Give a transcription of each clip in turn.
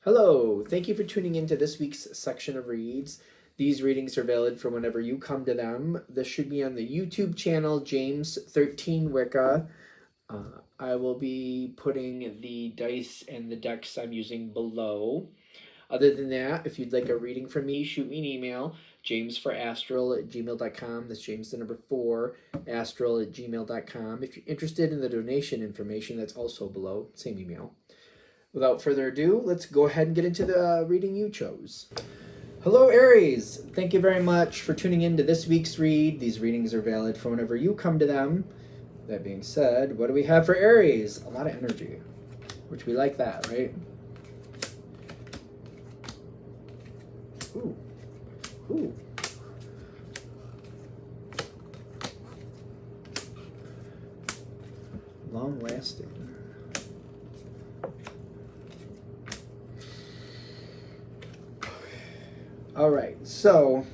Hello, thank you for tuning into this week's section of reads. These readings are valid for whenever you come to them. This should be on the YouTube channel, James13 Wicca. I will be putting the dice and the decks I'm using below. Other than that, if you'd like a reading from me, shoot me an email, jamesforastral@gmail.com. That's James the number 4, astral@gmail.com. If you're interested in the donation information, that's also below, same email. Without further ado, let's go ahead and get into the reading you chose. Hello, Aries. Thank you very much for tuning in to this week's read. These readings are valid for whenever you come to them. That being said, what do we have for Aries? A lot of energy, which we like that, right? Ooh. Ooh. Long lasting. All right, so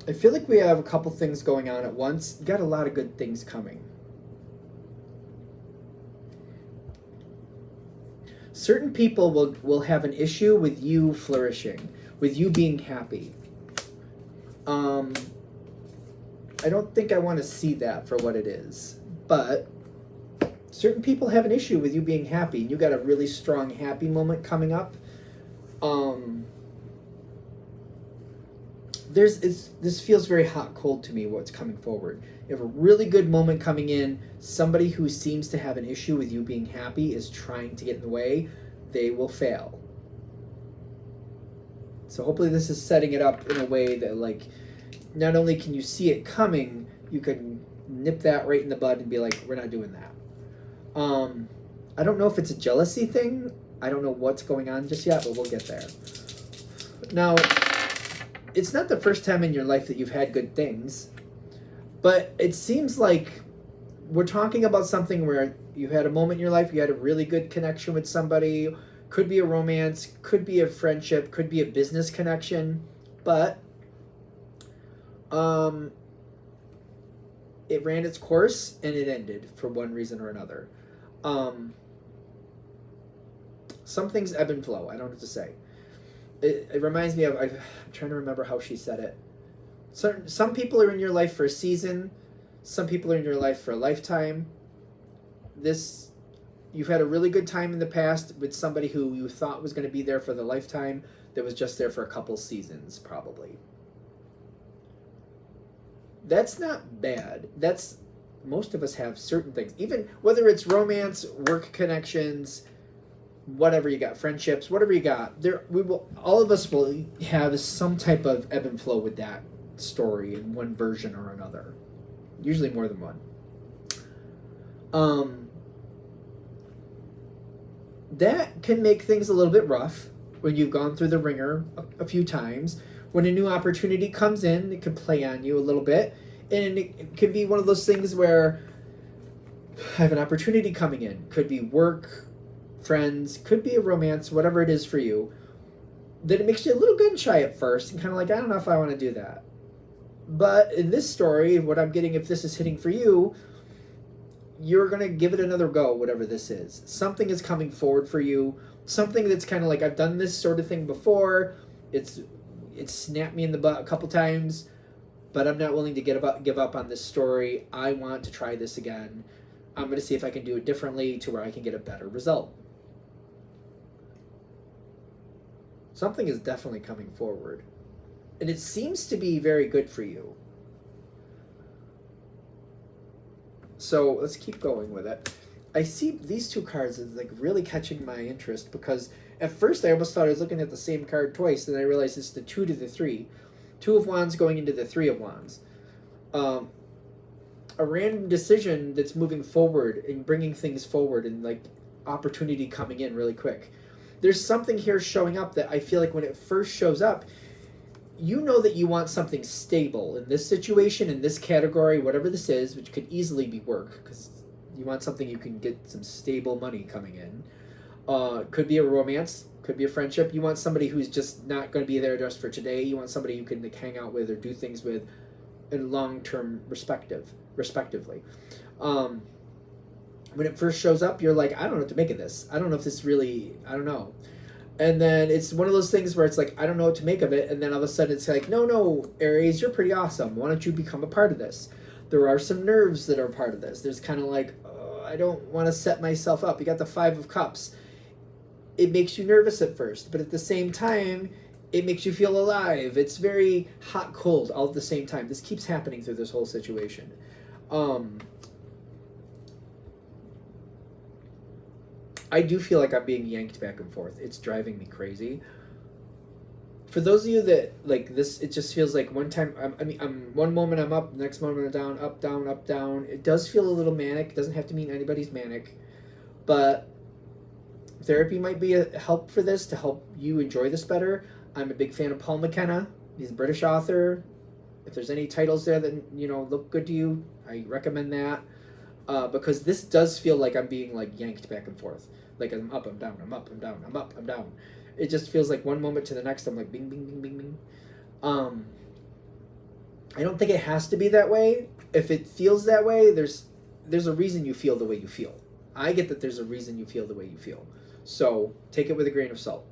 I feel like we have a couple things going on at once. You got a lot of good things coming. Certain people will have an issue with you flourishing, with you being happy. I don't think I want to see that for what it is, but certain people have an issue with you being happy. You got a really strong happy moment coming up. This feels very hot cold to me, what's coming forward. You have a really good moment coming in. Somebody who seems to have an issue with you being happy is trying to get in the way. They will fail. So hopefully this is setting it up in a way that, like, not only can you see it coming, you can nip that right in the bud and be like, we're not doing that. I don't know if it's a jealousy thing. I don't know what's going on just yet, but we'll get there. Now, it's not the first time in your life that you've had good things, but it seems like we're talking about something where you had a moment in your life, you had a really good connection with somebody, could be a romance, could be a friendship, could be a business connection, but it ran its course and it ended for one reason or another. Some things ebb and flow, I don't know what to say. It reminds me of, I'm trying to remember how she said it. Some people are in your life for a season. Some people are in your life for a lifetime. You've had a really good time in the past with somebody who you thought was going to be there for the lifetime that was just there for a couple seasons, probably. That's not bad. Most of us have certain things. Even whether it's romance, work connections, whatever you got, friendships, whatever you got, all of us will have some type of ebb and flow with that story in one version or another, usually more than one. That can make things a little bit rough when you've gone through the ringer a few times. When a new opportunity comes in, it can play on you a little bit, and it could be one of those things where I have an opportunity coming in. Could be work, friends, could be a romance, whatever it is for you, then it makes you a little gun shy at first and kind of like, I don't know if I want to do that. But in this story, what I'm getting, if this is hitting for you, you're going to give it another go, whatever this is. Something is coming forward for you, something that's kind of like, I've done this sort of thing before, it's snapped me in the butt a couple times, but I'm not willing to give up on this story. I want to try this again. I'm going to see if I can do it differently to where I can get a better result. Something is definitely coming forward. And it seems to be very good for you. So let's keep going with it. I see these two cards as like really catching my interest because at first I almost thought I was looking at the same card twice, and I realized it's the 2 to the 3. 2 of Wands going into the 3 of Wands. A random decision that's moving forward and bringing things forward and like opportunity coming in really quick. There's something here showing up that I feel like when it first shows up, you know that you want something stable in this situation, in this category, whatever this is, which could easily be work, because you want something you can get some stable money coming in. Could be a romance, could be a friendship. You want somebody who's just not going to be there just for today. You want somebody you can like, hang out with or do things with in long-term respectively. When it first shows up, you're like, I don't know what to make of this. I don't know if this really, I don't know. And then it's one of those things where it's like, I don't know what to make of it. And then all of a sudden it's like, no, Aries, you're pretty awesome. Why don't you become a part of this? There are some nerves that are part of this. There's kind of like, oh, I don't want to set myself up. You got the 5 of Cups. It makes you nervous at first, but at the same time, it makes you feel alive. It's very hot, cold all at the same time. This keeps happening through this whole situation. I do feel like I'm being yanked back and forth. It's driving me crazy. For those of you that like this, it just feels like one time. I'm one moment I'm up, next moment I'm down, up, down, up, down. It does feel a little manic. It doesn't have to mean anybody's manic, but therapy might be a help for this to help you enjoy this better. I'm a big fan of Paul McKenna. He's a British author. If there's any titles there that look good to you, I recommend that. Because this does feel like I'm being like yanked back and forth. Like I'm up, I'm down, I'm up, I'm down, I'm up, I'm down. It just feels like one moment to the next I'm like bing, bing, bing, bing, bing. I don't think it has to be that way. If it feels that way, there's a reason you feel the way you feel. I get that there's a reason you feel the way you feel. So take it with a grain of salt.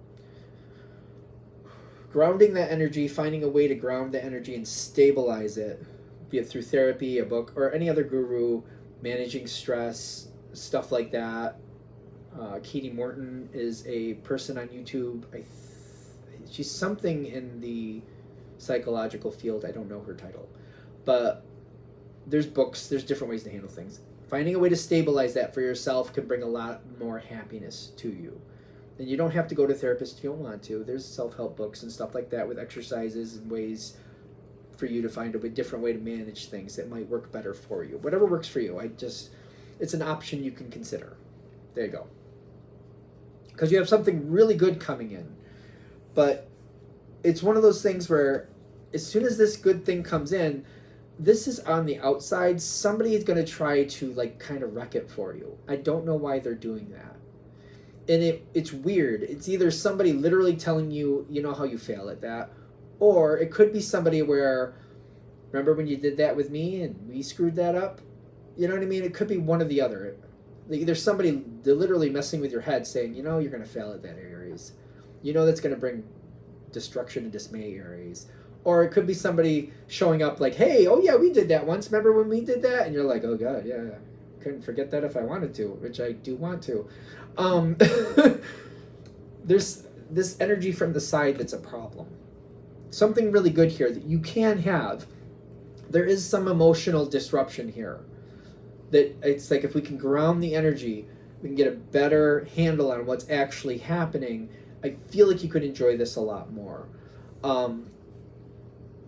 Grounding that energy, finding a way to ground the energy and stabilize it, be it through therapy, a book, or any other guru, managing stress, stuff like that. Katie Morton is a person on YouTube. She's something in the psychological field. I don't know her title. But there's books, there's different ways to handle things. Finding a way to stabilize that for yourself can bring a lot more happiness to you. And you don't have to go to therapists if you don't want to. There's self-help books and stuff like that with exercises and ways for you to find a different way to manage things that might work better for you. Whatever works for you. It's an option you can consider. There you go. Because you have something really good coming in. But it's one of those things where as soon as this good thing comes in, this is on the outside. Somebody is going to try to like kind of wreck it for you. I don't know why they're doing that. And it's weird. It's either somebody literally telling you, you know how you fail at that, or it could be somebody where, remember when you did that with me and we screwed that up? You know what I mean? It could be one or the other. There's somebody literally messing with your head saying, you're going to fail at that, Aries. That's going to bring destruction and dismay, Aries. Or it could be somebody showing up like, hey, oh yeah, we did that once. Remember when we did that? And you're like, oh God, yeah. Couldn't forget that if I wanted to, which I do want to. There's this energy from the side that's a problem. Something really good here that you can have. There is some emotional disruption here. That it's like if we can ground the energy, we can get a better handle on what's actually happening. I feel like you could enjoy this a lot more.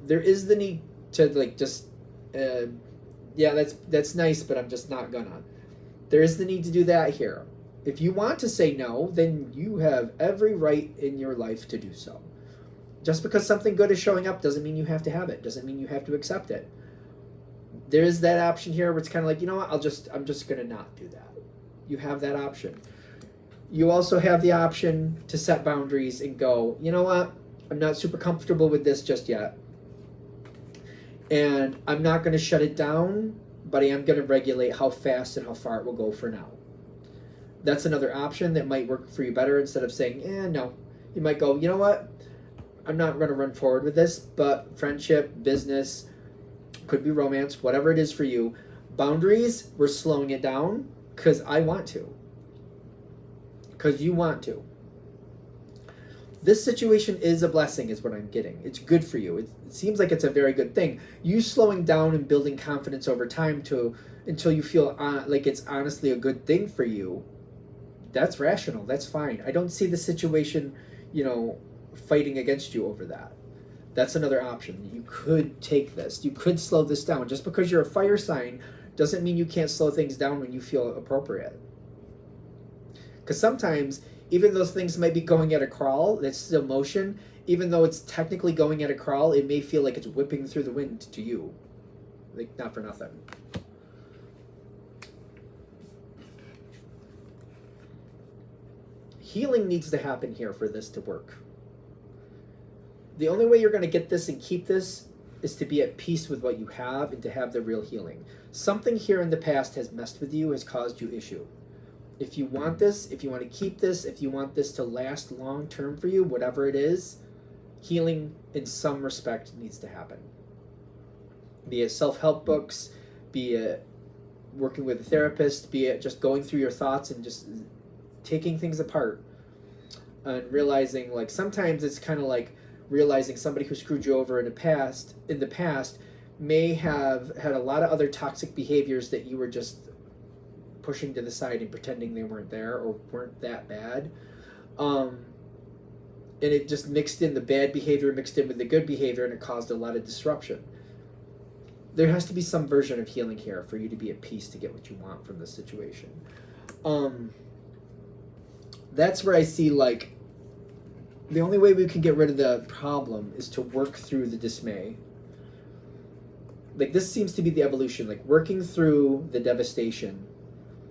There is the need to like just, yeah, that's nice, but I'm just not gonna. There is the need to do that here. If you want to say no, then you have every right in your life to do so. Just because something good is showing up doesn't mean you have to have it. Doesn't mean you have to accept it. There is that option here where it's kind of like, you know what, I'm just gonna not do that. You have that option. You also have the option to set boundaries and go, you know what, I'm not super comfortable with this just yet. And I'm not going to shut it down, but I am going to regulate how fast and how far it will go for now. That's another option that might work for you better. Instead of saying, no. You might go, you know what? I'm not going to run forward with this, but friendship, business, could be romance, whatever it is for you. Boundaries, we're slowing it down because I want to. Because you want to. This situation is a blessing is what I'm getting. It's good for you. It seems like it's a very good thing. You slowing down and building confidence over time until you feel like it's honestly a good thing for you, that's rational. That's fine. I don't see the situation, fighting against you over that. That's another option. You could take this. You could slow this down. Just because you're a fire sign doesn't mean you can't slow things down when you feel appropriate. Because sometimes, even though things might be going at a crawl, that's still motion. Even though it's technically going at a crawl, it may feel like it's whipping through the wind to you. Like, not for nothing. Healing needs to happen here for this to work. The only way you're going to get this and keep this is to be at peace with what you have and to have the real healing. Something here in the past has messed with you, has caused you issue. If you want this, if you want to keep this, if you want this to last long term for you, whatever it is, healing in some respect needs to happen. Be it self-help books, be it working with a therapist, be it just going through your thoughts and just taking things apart and realizing, like, sometimes it's kind of like realizing somebody who screwed you over in the past may have had a lot of other toxic behaviors that you were just pushing to the side and pretending they weren't there or weren't that bad. And it just mixed in, the bad behavior mixed in with the good behavior, and it caused a lot of disruption. There has to be some version of healing here for you to be at peace to get what you want from this situation. That's where I see, like, the only way we can get rid of the problem is to work through the dismay. Like, this seems to be the evolution, like working through the devastation.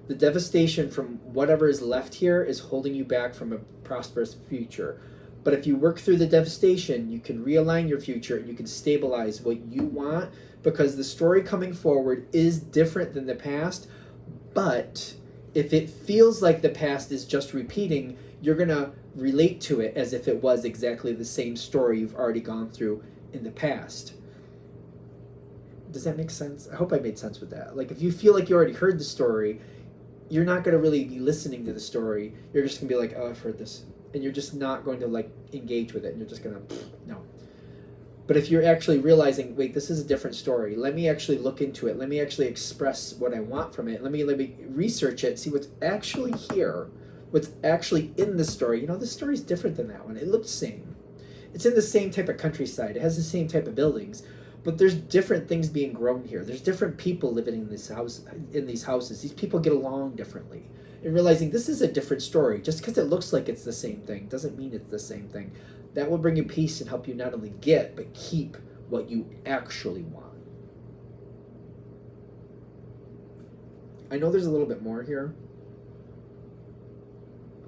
The devastation from whatever is left here is holding you back from a prosperous future. But if you work through the devastation, you can realign your future and you can stabilize what you want, because the story coming forward is different than the past. But if it feels like the past is just repeating, you're going to relate to it as if it was exactly the same story you've already gone through in the past. Does that make sense? I hope I made sense with that. Like, if you feel like you already heard the story, you're not going to really be listening to the story. You're just going to be like, oh, I've heard this. And you're just not going to, like, engage with it. And you're just going to, no. But if you're actually realizing, wait, this is a different story. Let me actually look into it. Let me actually express what I want from it. Let me research it, see what's actually here, what's actually in the story. You know, this story's different than that one. It looks the same. It's in the same type of countryside. It has the same type of buildings. But there's different things being grown here. There's different people living in this house, in these houses. These people get along differently. And realizing this is a different story. Just because it looks like it's the same thing doesn't mean it's the same thing. That will bring you peace and help you not only get, but keep what you actually want. I know there's a little bit more here.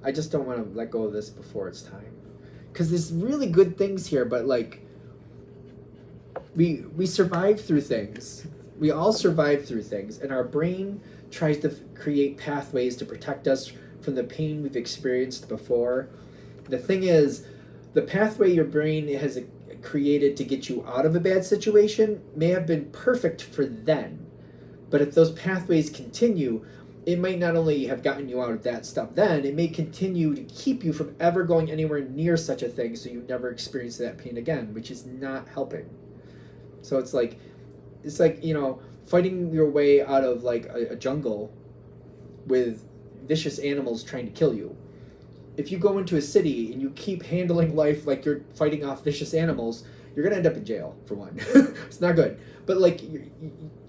I just don't want to let go of this before it's time. Because there's really good things here, but, like, we survive through things. We all survive through things, and our brain tries to create pathways to protect us from the pain we've experienced before. The thing is, the pathway your brain has created to get you out of a bad situation may have been perfect for then. But if those pathways continue, it might not only have gotten you out of that stuff then, it may continue to keep you from ever going anywhere near such a thing, so you never experience that pain again, which is not helping. So it's like, you know, fighting your way out of, like, a jungle with vicious animals trying to kill you. If you go into a city and you keep handling life like you're fighting off vicious animals, you're going to end up in jail, for one. It's not good. But, like,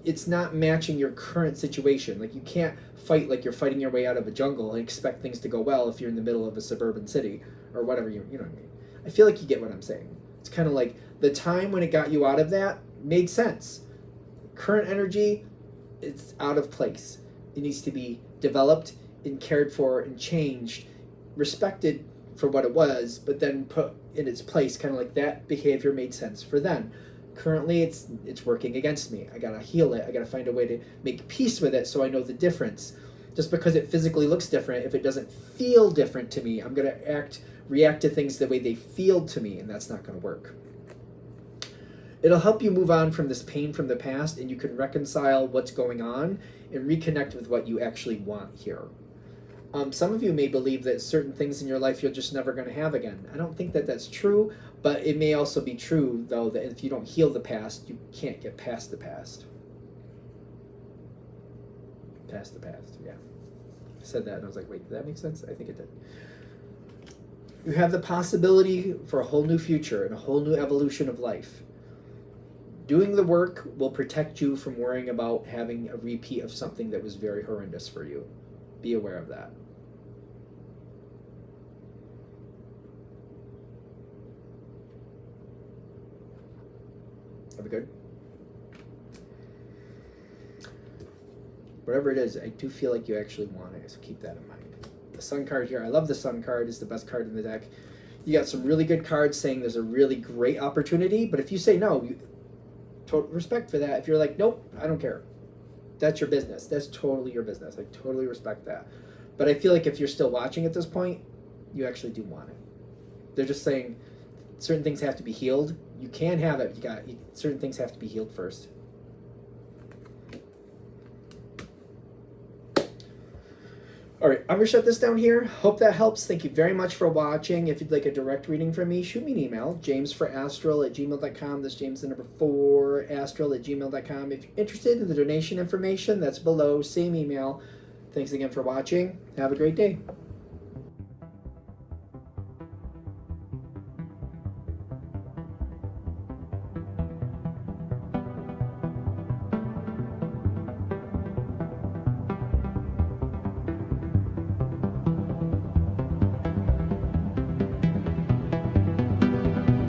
it's not matching your current situation. Like, you can't fight like you're fighting your way out of a jungle and expect things to go well if you're in the middle of a suburban city or whatever, you know what I mean. I feel like you get what I'm saying. It's kind of like the time when it got you out of that made sense. Current energy, it's out of place. It needs to be developed and cared for and changed, respected for what it was, but then put in its place, kind of like that behavior made sense for then. Currently, it's working against me. I gotta heal it. I gotta find a way to make peace with it so I know the difference. Just because it physically looks different, if it doesn't feel different to me, I'm gonna react to things the way they feel to me, and that's not gonna work. It'll help you move on from this pain from the past, and you can reconcile what's going on and reconnect with what you actually want here. Some of you may believe that certain things in your life you're just never going to have again. I don't think that that's true, but it may also be true, though, that if you don't heal the past, you can't get past the past. Past the past, yeah. I said that and I was like, wait, did that make sense? I think it did. You have the possibility for a whole new future and a whole new evolution of life. Doing the work will protect you from worrying about having a repeat of something that was very horrendous for you. Be aware of that. Are we good? Whatever it is, I do feel like you actually want it, so keep that in mind. The Sun card here, I love the Sun card. It's the best card in the deck. You got some really good cards saying there's a really great opportunity, but if you say no, total respect for that. If you're like, nope, I don't care. That's your business. That's totally your business. I totally respect that. But I feel like if you're still watching at this point, you actually do want it. They're just saying certain things have to be healed. You can have it. Certain things have to be healed first. All right, I'm going to shut this down here. Hope that helps. Thank you very much for watching. If you'd like a direct reading from me, shoot me an email, jamesforastral@gmail.com. That's James the number 4, astral@gmail.com. If you're interested in the donation information, that's below. Same email. Thanks again for watching. Have a great day.